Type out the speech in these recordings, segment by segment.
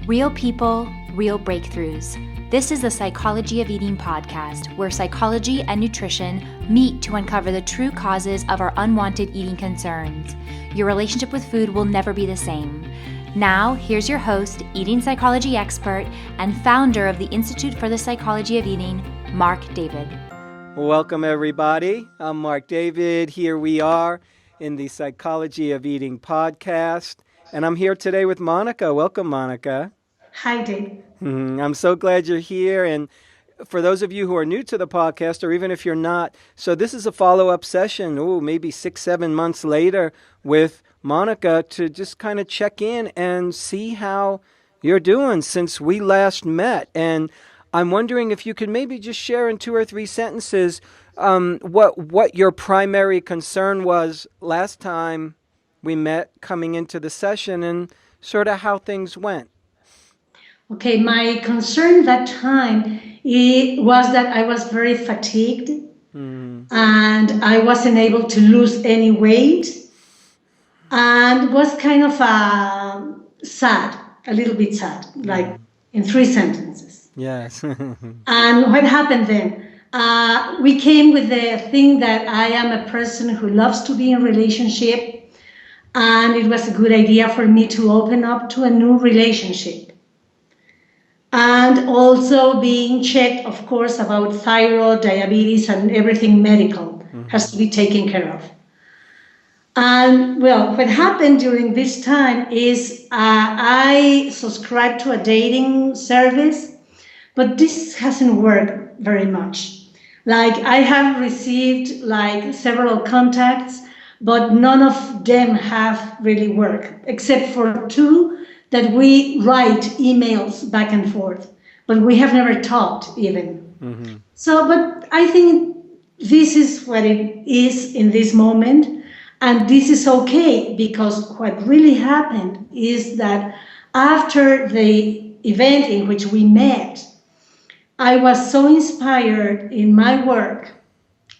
Real people, real breakthroughs. This is the Psychology of Eating podcast, where psychology and nutrition meet to uncover the true causes of our unwanted eating concerns. Your relationship with food will never be the same. Now, here's your host, eating psychology expert, and founder of the Institute for the Psychology of Eating, Marc David. Welcome, everybody. I'm Marc David. Here we are in the Psychology of Eating podcast, and I'm here today with Monica. Welcome, Monica. Hi, Dave. I'm so glad you're here. And for those of you who are new to the podcast, or even if you're not, so this is a follow-up session, maybe 6-7 months later with Monica to just kind of check in and see how you're doing since we last met. And I'm wondering if you could maybe just share in 2 or 3 sentences what your primary concern was last time we met coming into the session and sort of how things went. Okay, my concern that time was that I was very fatigued and I wasn't able to lose any weight and was kind of sad, a little bit sad, like in 3 sentences. Yes. And what happened then? We came with the thing that I am a person who loves to be in relationship, and it was a good idea for me to open up to a new relationship. And also being checked, of course, about thyroid, diabetes, and everything medical has to be taken care of. And well, what happened during this time is I subscribed to a dating service, but this hasn't worked very much. Like I have received like several contacts, but none of them have really worked, except for 2 that we write emails back and forth, but we have never talked even. So, but I think this is what it is in this moment, and this is okay, because what really happened is that after the event in which we met, I was so inspired in my work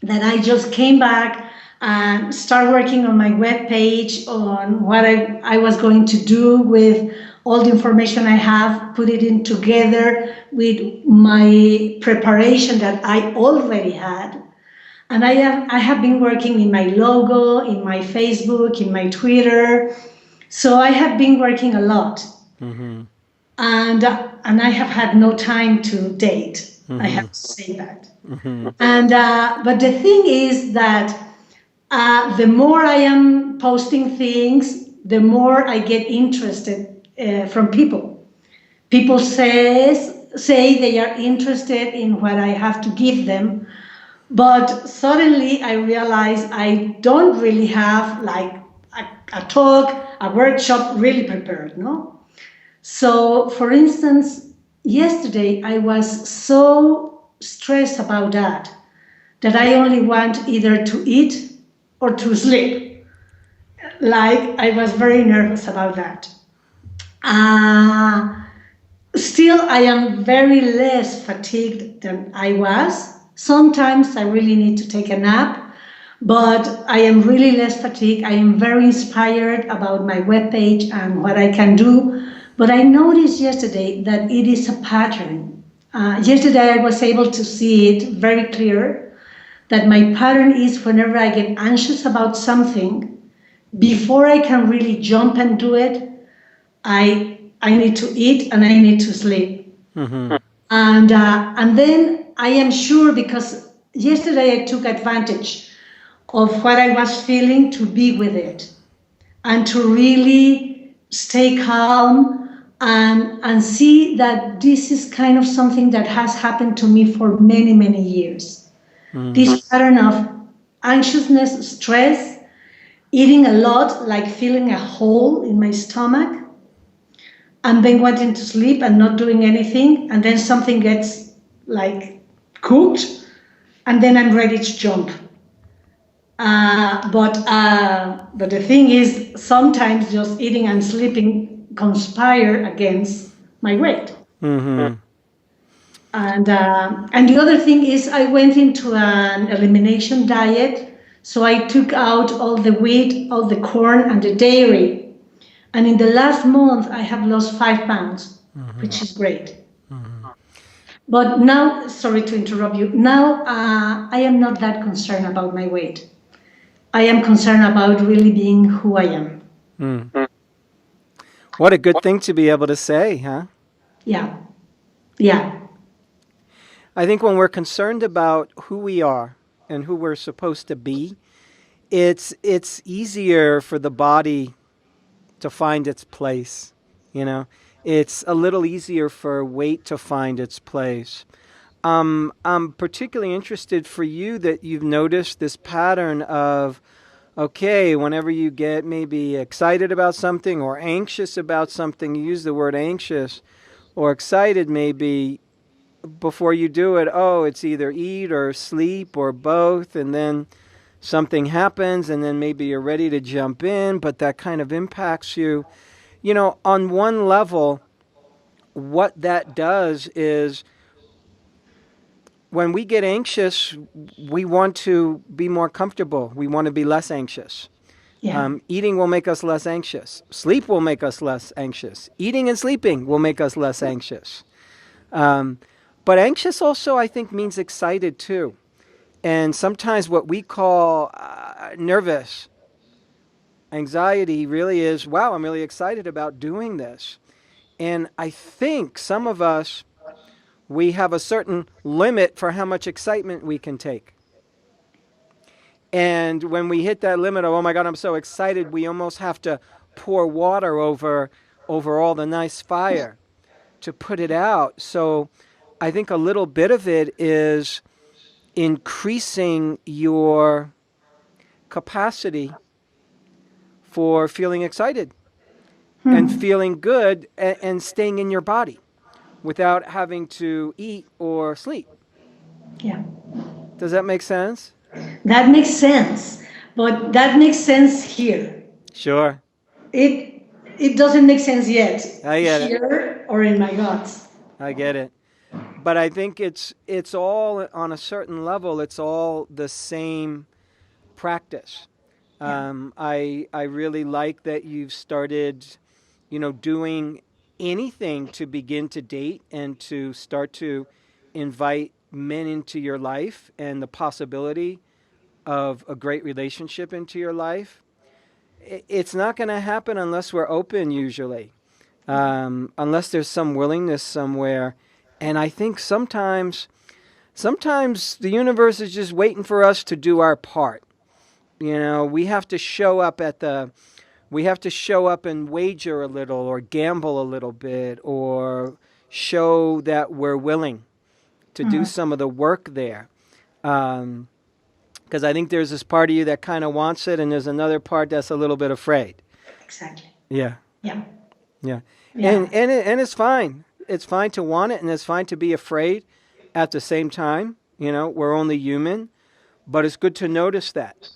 that I just came back and start working on my webpage on what I was going to do with all the information I have, put it in together with my preparation that I already had. And I have been working in my logo, in my Facebook, in my Twitter. So I have been working a lot. And I have had no time to date. I have to say that. And but the thing is that the more I am posting things, the more I get interested from people. People say they are interested in what I have to give them, but suddenly I realize I don't really have like a talk, a workshop really prepared, no? So, for instance, yesterday I was so stressed about that I only want either to eat or to sleep. Like I was very nervous about that. Still, I am very less fatigued than I was. Sometimes I really need to take a nap, but I am really less fatigued. I am very inspired about my webpage and what I can do. But I noticed yesterday that it is a pattern. Yesterday I was able to see it very clear, that my pattern is whenever I get anxious about something, before I can really jump and do it, I need to eat and I need to sleep. And then I am sure, because yesterday I took advantage of what I was feeling to be with it and to really stay calm and see that this is kind of something that has happened to me for many, many years. This pattern of anxiousness, stress, eating a lot, like feeling a hole in my stomach, and then wanting to sleep and not doing anything, and then something gets like cooked, and then I'm ready to jump. But the thing is, sometimes just eating and sleeping conspire against my weight. And the other thing is I went into an elimination diet. So I took out all the wheat, all the corn and the dairy. And in the last month, I have lost 5 pounds. which is great. But now, sorry to interrupt you. Now, I am not that concerned about my weight. I am concerned about really being who I am. What a good thing to be able to say, huh? Yeah. Yeah. I think when we're concerned about who we are and who we're supposed to be, it's easier for the body to find its place. You know, it's a little easier for weight to find its place. I'm particularly interested for you that you've noticed this pattern of, okay, whenever you get maybe excited about something or anxious about something, you use the word anxious or excited maybe, before you do it, oh, it's either eat or sleep or both, and then something happens, and then maybe you're ready to jump in, but that kind of impacts you. You know, on one level, what that does is when we get anxious, we want to be more comfortable. We want to be less anxious. Yeah. Eating will make us less anxious. Sleep will make us less anxious. Eating and sleeping will make us less anxious. But anxious also, I think, means excited too. And sometimes what we call nervous, anxiety really is, wow, I'm really excited about doing this. And I think some of us, we have a certain limit for how much excitement we can take. And when we hit that limit of, oh my God, I'm so excited, we almost have to pour water over all the nice fire to put it out. So I think a little bit of it is increasing your capacity for feeling excited and feeling good and staying in your body without having to eat or sleep. Yeah. Does that make sense? That makes sense. But that makes sense here. Sure. It doesn't make sense yet. I get it. Here or in my guts. I get it. But I think it's all on a certain level. It's all the same practice. I really like that you've started, doing anything to begin to date and to start to invite men into your life and the possibility of a great relationship into your life. It's not going to happen unless we're open, usually, unless there's some willingness somewhere. And I think sometimes the universe is just waiting for us to do our part. We have to show up and wager a little or gamble a little bit or show that we're willing to do some of the work there. Because I think there's this part of you that kind of wants it, and there's another part that's a little bit afraid. Exactly. Yeah. Yeah. Yeah. Yeah. And it's fine. It's fine to want it, and it's fine to be afraid at the same time. We're only human, but it's good to notice that.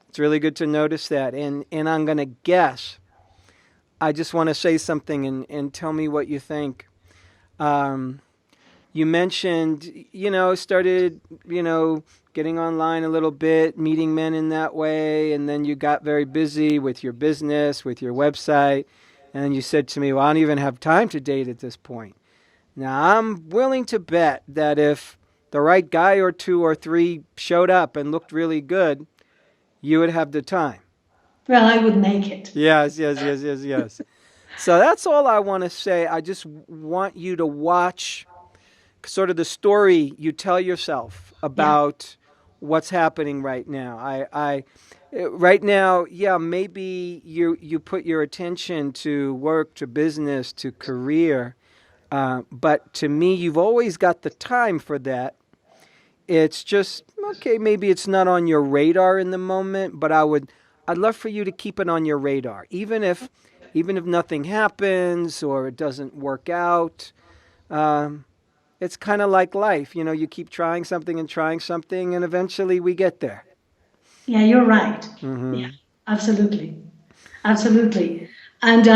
It's really good to notice that. And I'm going to guess. I just want to say something and tell me what you think. You mentioned, started, getting online a little bit, meeting men in that way, and then you got very busy with your business, with your website, and you said to me, well, I don't even have time to date at this point. Now, I'm willing to bet that if the right guy or two or three showed up and looked really good, you would have the time. Well, I would make it. Yes. So that's all I want to say. I just want you to watch sort of the story you tell yourself about what's happening right now. Right now, maybe you put your attention to work, to business, to career, but to me, you've always got the time for that. It's just, okay, maybe it's not on your radar in the moment, but I'd love for you to keep it on your radar, even if nothing happens or it doesn't work out. It's kind of like life. You keep trying something, and eventually we get there. Yeah, you're right. Mm-hmm. Yeah, absolutely. Absolutely. And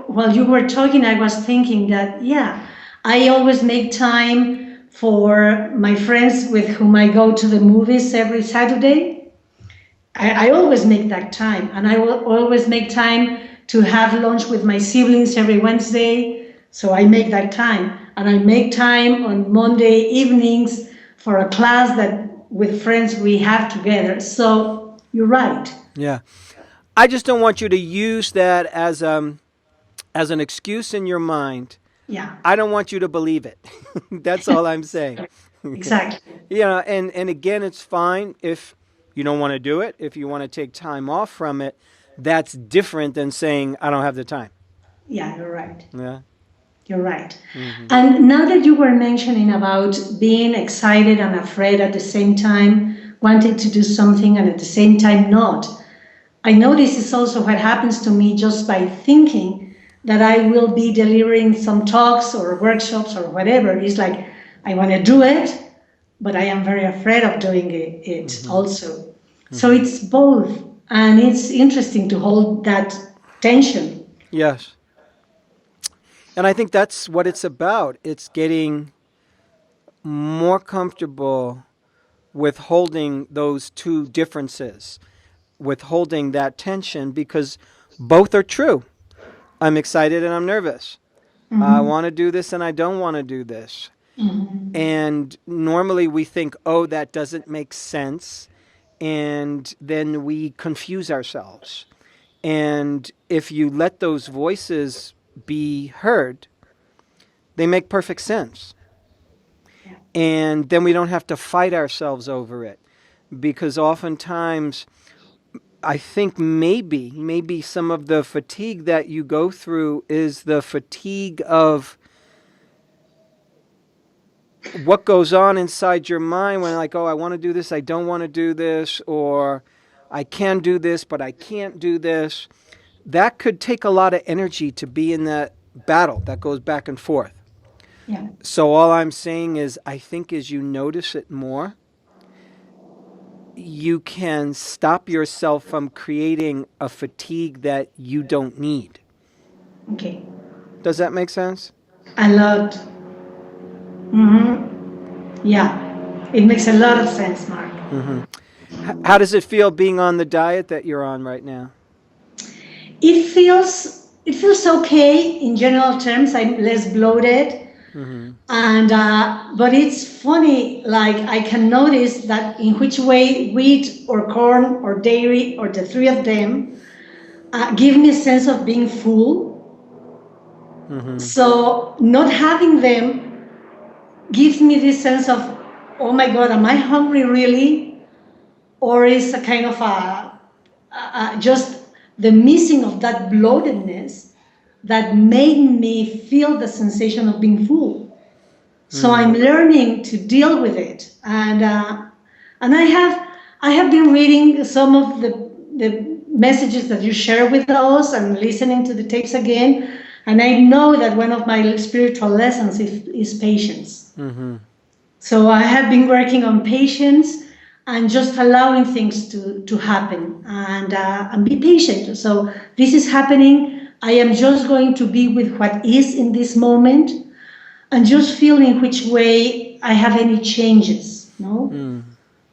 while you were talking, I was thinking that, I always make time for my friends with whom I go to the movies every Saturday. I always make that time. And I will always make time to have lunch with my siblings every Wednesday. So I make that time, and I make time on Monday evenings for a class that with friends we have together. So you're right. Yeah. I just don't want you to use that as an excuse in your mind. Yeah, I don't want you to believe it. That's all I'm saying. exactly. And again, it's fine if you don't want to do it, if you want to take time off from it. That's different than saying, I don't have the time. Yeah, you're right. Yeah. You're right. And now that you were mentioning about being excited and afraid at the same time, wanting to do something and at the same time not, I know this is also what happens to me just by thinking that I will be delivering some talks or workshops or whatever. It's like I want to do it, but I am very afraid of doing it also. So it's both. And it's interesting to hold that tension. Yes. And I think that's what it's about. It's getting more comfortable with holding those two differences, with holding that tension, because both are true. I'm excited and I'm nervous. I want to do this and I don't want to do this. And normally we think, oh, that doesn't make sense. And then we confuse ourselves. And if you let those voices be heard, they make perfect sense. And then we don't have to fight ourselves over it. Because oftentimes, I think maybe some of the fatigue that you go through is the fatigue of what goes on inside your mind when, like, oh, I want to do this, I don't want to do this, or I can do this, but I can't do this. That could take a lot of energy to be in that battle that goes back and forth. Yeah. So all I'm saying is, I think as you notice it more, you can stop yourself from creating a fatigue that you don't need. Okay. Does that make sense? A lot. Yeah. It makes a lot of sense, Mark. How does it feel being on the diet that you're on right now? It feels okay in general terms. I'm less bloated. And but it's funny, like I can notice that in which way wheat or corn or dairy or the three of them give me a sense of being full. So not having them gives me this sense of, oh my God, am I hungry really? Or is a kind of just the missing of that bloatedness that made me feel the sensation of being full. So I'm learning to deal with it, and I have been reading some of the messages that you share with us and listening to the tapes again, and I know that one of my spiritual lessons is patience. So I have been working on patience and just allowing things to happen and be patient. So this is happening. I am just going to be with what is in this moment and just feel in which way I have any changes, no?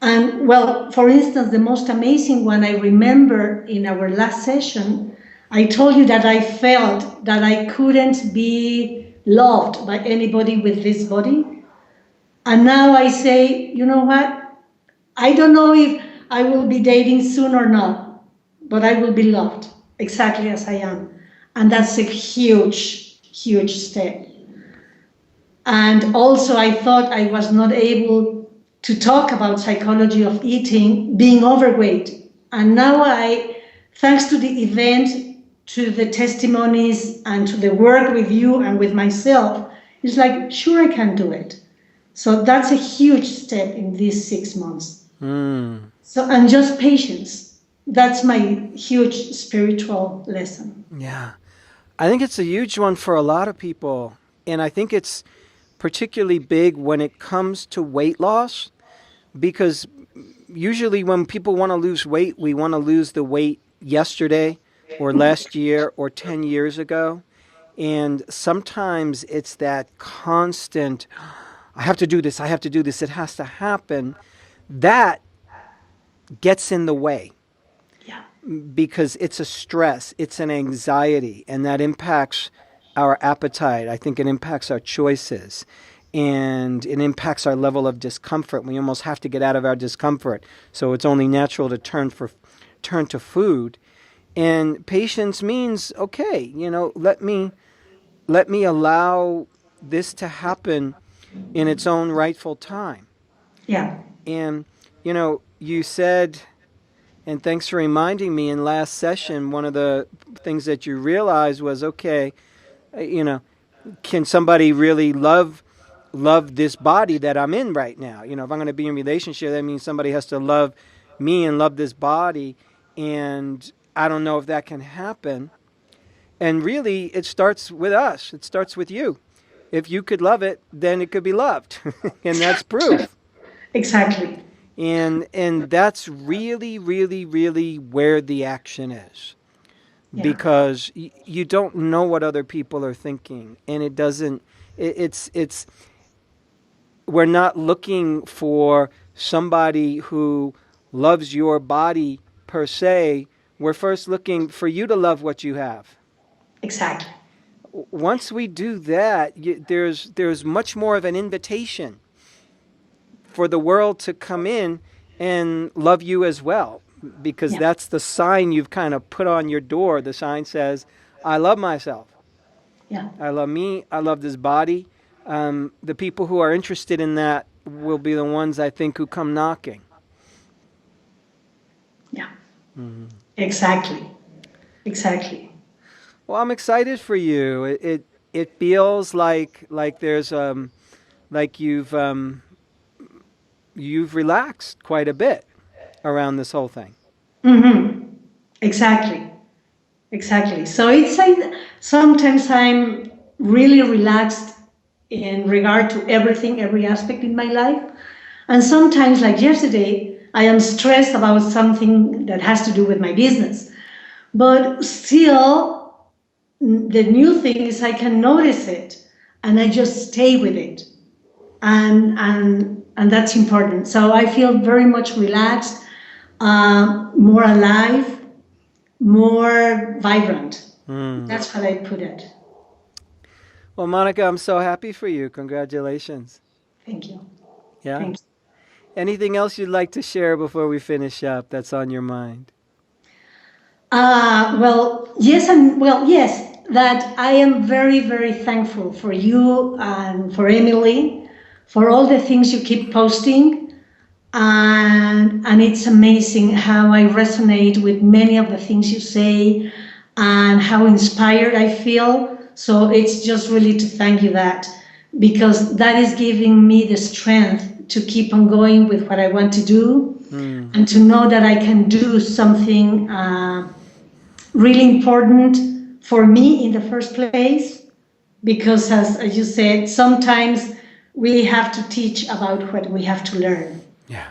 And well, for instance, the most amazing one I remember in our last session, I told you that I felt that I couldn't be loved by anybody with this body. And now I say, you know what? I don't know if I will be dating soon or not, but I will be loved exactly as I am. And that's a huge, huge step. And also I thought I was not able to talk about psychology of eating, being overweight. And now thanks to the event, to the testimonies, and to the work with you and with myself, it's like, sure, I can do it. So that's a huge step in these 6 months. So, and just patience. That's my huge spiritual lesson. Yeah. I think it's a huge one for a lot of people. And I think it's particularly big when it comes to weight loss, because usually when people want to lose weight, we want to lose the weight yesterday or last year or 10 years ago. And sometimes it's that constant, I have to do this, it has to happen. That gets in the way. Yeah. Because it's a stress, it's an anxiety, and that impacts our appetite. I think it impacts our choices. And it impacts our level of discomfort. We almost have to get out of our discomfort. So it's only natural to turn to food. And patience means, okay, let me allow this to happen in its own rightful time. Yeah. And, you said, and thanks for reminding me, in last session, one of the things that you realized was, okay, can somebody really love this body that I'm in right now? If I'm going to be in a relationship, that means somebody has to love me and love this body. And I don't know if that can happen. And really, it starts with us. It starts with you. If you could love it, then it could be loved. And that's proof. Exactly. And that's really, really, really where the action is. Yeah. Because you don't know what other people are thinking. And it doesn't, it's we're not looking for somebody who loves your body per se. We're first looking for you to love what you have. Exactly. Once we do that, there's much more of an invitation for the world to come in and love you as well, because that's the sign you've kind of put on your door. The sign says, I love myself. Yeah. I love me. I love this body. The people who are interested in that will be the ones, I think, who come knocking. Yeah. Mm-hmm. Exactly. Well, I'm excited for you. It feels like there's like you've relaxed quite a bit around this whole thing. Mm-hmm. Exactly. So it's like sometimes I'm really relaxed in regard to every aspect in my life. And sometimes, like yesterday, I am stressed about something that has to do with my business. But still, the new thing is I can notice it and I just stay with it. And that's important. So I feel very much relaxed, more alive, more vibrant. That's what I put it. Well, Monica, I'm so happy for you. Congratulations. Thank you. Yeah. Thank you. Anything else you'd like to share before we finish up that's on your mind? Yes, that I am very, very thankful for you and for Emily, for all the things you keep posting. And it's amazing how I resonate with many of the things you say and how inspired I feel. So it's just really to thank you that, because that is giving me the strength to keep on going with what I want to do and to know that I can do something really important for me in the first place. Because as you said, sometimes we have to teach about what we have to learn. Yeah.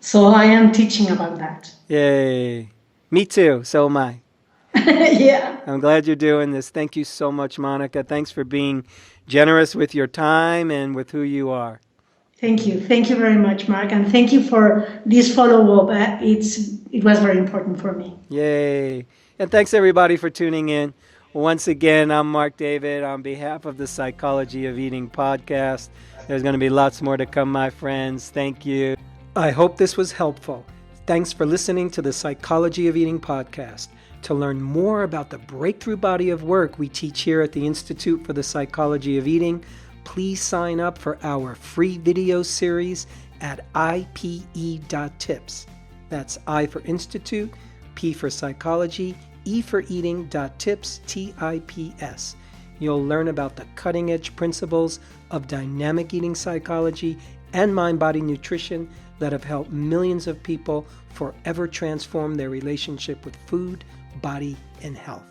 So I am teaching about that. Yay. Me too. So am I. Yeah. I'm glad you're doing this. Thank you so much, Monica. Thanks for being generous with your time and with who you are. Thank you. Thank you very much, Mark. And thank you for this follow-up. It was very important for me. Yay. And thanks, everybody, for tuning in. Once again, I'm Marc David on behalf of the Psychology of Eating podcast. There's going to be lots more to come, my friends. Thank you. I hope this was helpful. Thanks for listening to the Psychology of Eating podcast. To learn more about the breakthrough body of work we teach here at the Institute for the Psychology of Eating, please sign up for our free video series at ipe.tips. That's I for Institute, P for Psychology, E for Eating.tips, TIPS. You'll learn about the cutting-edge principles of dynamic eating psychology and mind-body nutrition that have helped millions of people forever transform their relationship with food, body, and health.